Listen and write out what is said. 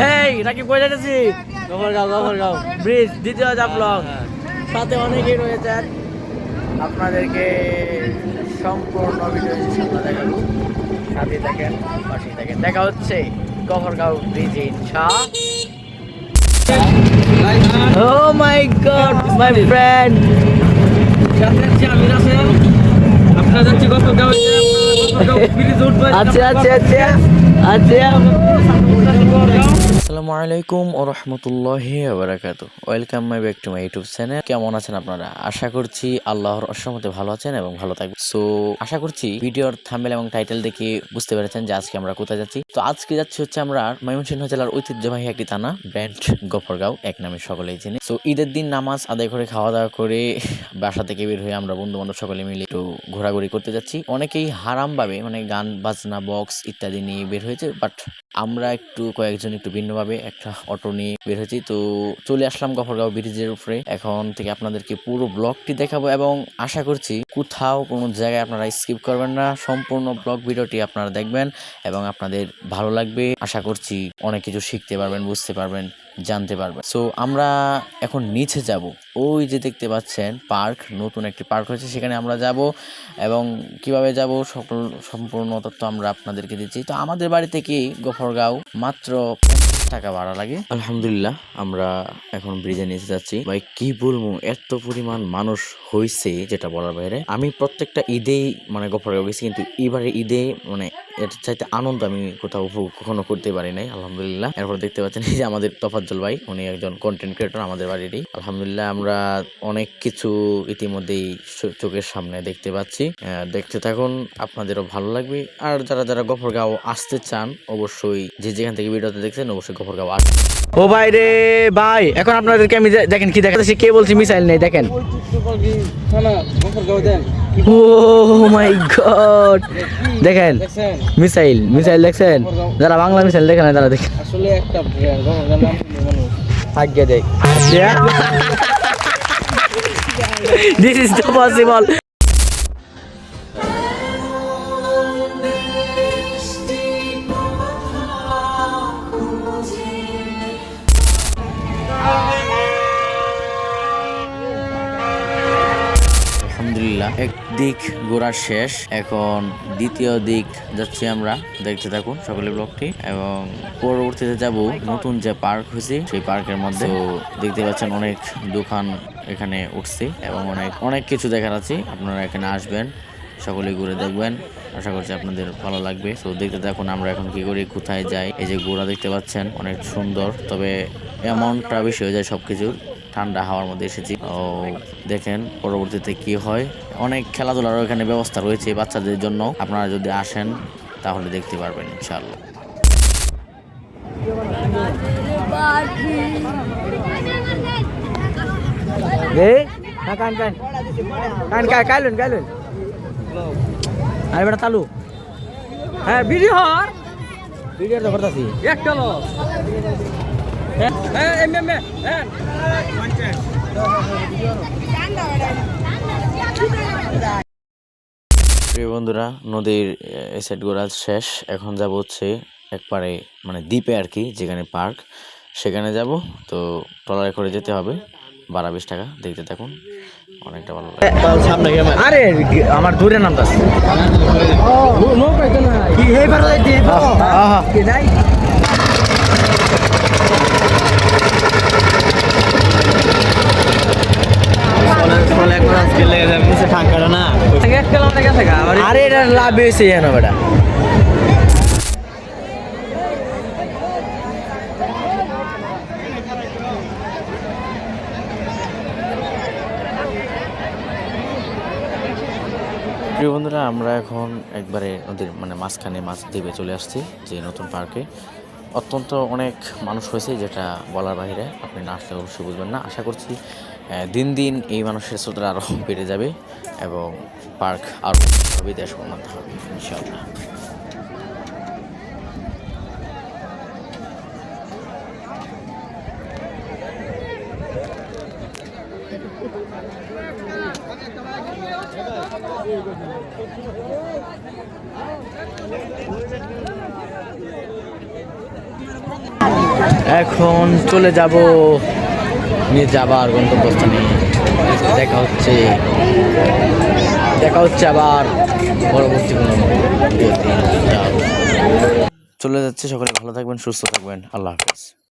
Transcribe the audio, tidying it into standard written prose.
এই রাকিব কই যাচ্ছি? গফরগাঁও ব্রিজ দ্বিতীয় ব্লগ। সাথে অনেকেই রয়েছেন, আপনাদেরকে সম্পূর্ণ ভিডিও ইনশাআল্লাহ দেখাবো। সাথে থাকেন, পাশেই থাকেন। দেখা হচ্ছে গফরগাঁও ব্রিজে ইনশাআল্লাহ। Oh my God, my friend. আসসালামু আলাইকুম ওয়া রাহমাতুল্লাহি ওয়া বারাকাতুহু। Welcome my back to my YouTube channel. কেমন আছেন আপনারা? আশা করছি আল্লাহর রহমতে ভালো আছেন এবং ভালো থাকবেন। সো আশা করছি ভিডিওর থাম্বনেল এবং টাইটেল দেখে বুঝতে পেরেছেন যে আজকে আমরা কোথায় যাচ্ছি। তো আজকে যাচ্ছি হচ্ছে আমরা ময়মনসিংহ জেলার ঐতিহ্যবাহী একটি থানা, ব্র্যান্ড গফরগাঁও, এক নামে সকলেই চিনি। সো ঈদের দিন নামাজ আদায় করে খাওয়া দাওয়া করে বাসা থেকে বের হয়ে আমরা বন্ধু বান্ধব সকলে মিলে একটু ঘোরাঘুরি করতে যাচ্ছি। অনেকেই হারাম ভাবে মানে গান বাজনা বক্স ইত্যাদি নিয়ে বের হয়েছে, বাট আমরা একটু কয়েকজন একটু ভিন্নভাবে একটা অটো নিয়ে বের হয়েছি। তো চলে আসলাম গফরগাঁও ব্রিজের উপরে। এখন থেকে আপনাদেরকে পুরো ব্লগটি দেখাবো এবং আশা করছি কোথাও কোনো জায়গায় আপনারা স্কিপ করবেন না। সম্পূর্ণ ব্লগ ভিডিওটি আপনারা দেখবেন এবং আপনাদের ভালো লাগবে। আশা করছি অনেক কিছু শিখতে পারবেন, বুঝতে পারবেন, জানতে পারবেন। সো আমরা এখন নিচে যাব। ওই যে দেখতে পাচ্ছেন পার্ক, নতুন একটি পার্ক হয়েছে, সেখানে আমরা যাব এবং কিভাবে যাব সকল সম্পূর্ণ তথ্য আমরা আপনাদেরকে দিচ্ছি। তো আমাদের বাড়ি থেকে গফরগাঁও মাত্র 50 টাকা ভাড়া লাগে। আলহামদুলিল্লাহ আমরা এখন ব্রিজে নিচে যাচ্ছি। ভাই কি বলবো, এত পরিমাণ মানুষ হয়েছে যেটা বলার বাইরে। আমি প্রত্যেকটা ঈদেই মানে গফরগাঁও গেছি, কিন্তু এবারে ঈদে মানে এর চাইতে আনন্দ আমি কোথাও উপভোগ কখনো করতে পারি নাই। আলহামদুলিল্লাহ। এরপর দেখতে পাচ্ছেন এই যে আমাদের তফাজ্জল ভাই, উনি একজন কন্টেন্ট ক্রিয়েটর আমাদের বাড়িরই। আলহামদুলিল্লাহ আমরা অনেক কিছু ইতিমধ্যেই চোখের সামনে দেখতে পাচ্ছি। দেখতে থাকুন, আপনাদেরও ভালো লাগবে। আর যারা যারা গফরগাঁও আসতে চান অবশ্যই যে যেখান থেকে ভিডিওতে দেখছেন অবশ্যই গফরগাঁও আসবেন। ও ভাই রে ভাই, এখন আপনাদেরকে আমি দেখেন কি দেখাচ্ছি, কে বলছি মিসাইল নেই, দেখেন। ও মাই গড, দেখেন মিসাইল দেখছেন? যারা বাংলা মিসাইল দেখেন তারা দেখেন, আসলে একটা ভাগ্য দেয়। This is the possible. আলহামদুলিল্লাহ একদিক ঘোরা শেষ, এখন দ্বিতীয় দিক যাচ্ছি আমরা। দেখতে থাকুন সকলে ব্লগটি এবং পরবর্তীতে যাব নতুন যে পার্ক হয়েছে সেই পার্কের মধ্যে। তো দেখতে পাচ্ছেন অনেক দোকান এখানে উঠছে এবং অনেক কিছু দেখার আছে। আপনারা এখানে আসবেন, সকলে ঘুরে দেখবেন, আশা করছি আপনাদের ভালো লাগবে। তো দেখতে থাকুন আমরা এখন কি করি, কোথায় যাই। এই যে ঘোড়া দেখতে পাচ্ছেন অনেক সুন্দর, তবে এমনটা বেশি হয়ে যায় সবকিছুর। ঠান্ডা হাওয়ার মধ্যে এসেছি। ও দেখেন পরবর্তীতে কি হয়। অনেক খেলাধুলারও এখানে ব্যবস্থা রয়েছে বাচ্চাদের জন্য, আপনারা যদি আসেন তাহলে দেখতে পারবেন ইনশাআল্লাহ। আরে বেটা চালু, হ্যাঁ ভিডিও তো করতেছি একটা লোক। প্রিয় বন্ধুরা, নদীর এই সাইড ঘোরা শেষ, এখন যাব হচ্ছে একবারে মানে দ্বীপে আর কি, যেখানে পার্ক, সেখানে যাব। তো ট্রলারে করে যেতে হবে, ভাড়া 20 টাকা। দেখতে থাকুন, অনেকটা ভালো লাগে। আরে আমার দূরে নামটা আরে এটা লাভ হয়েছে জানো বেটা। প্রিয় বন্ধুরা, আমরা এখন একবারে নদীর মানে মাঝখানে মাছ দ্বীপে চলে আসছি, যে নতুন পার্কে। অত্যন্ত অনেক মানুষ হয়েছে, যেটা বলার বাইরে, আপনি না আসলে অবশ্যই বুঝবেন না। আশা করছি দিন দিন এই মানুষের স্রোতটা আরও বেড়ে যাবে এবং পার্ক আরও দেশ উন্নত হবে ইনশাআল্লাহ। এখন চলে যাব নিয়ে যাবার গন্তব্যস্থানে। দেখা হচ্ছে আবার পরবর্তী কোনো ভিডিওতে। চলে যাচ্ছে। সকলে ভালো থাকবেন, সুস্থ থাকবেন। আল্লাহ হাফেজ।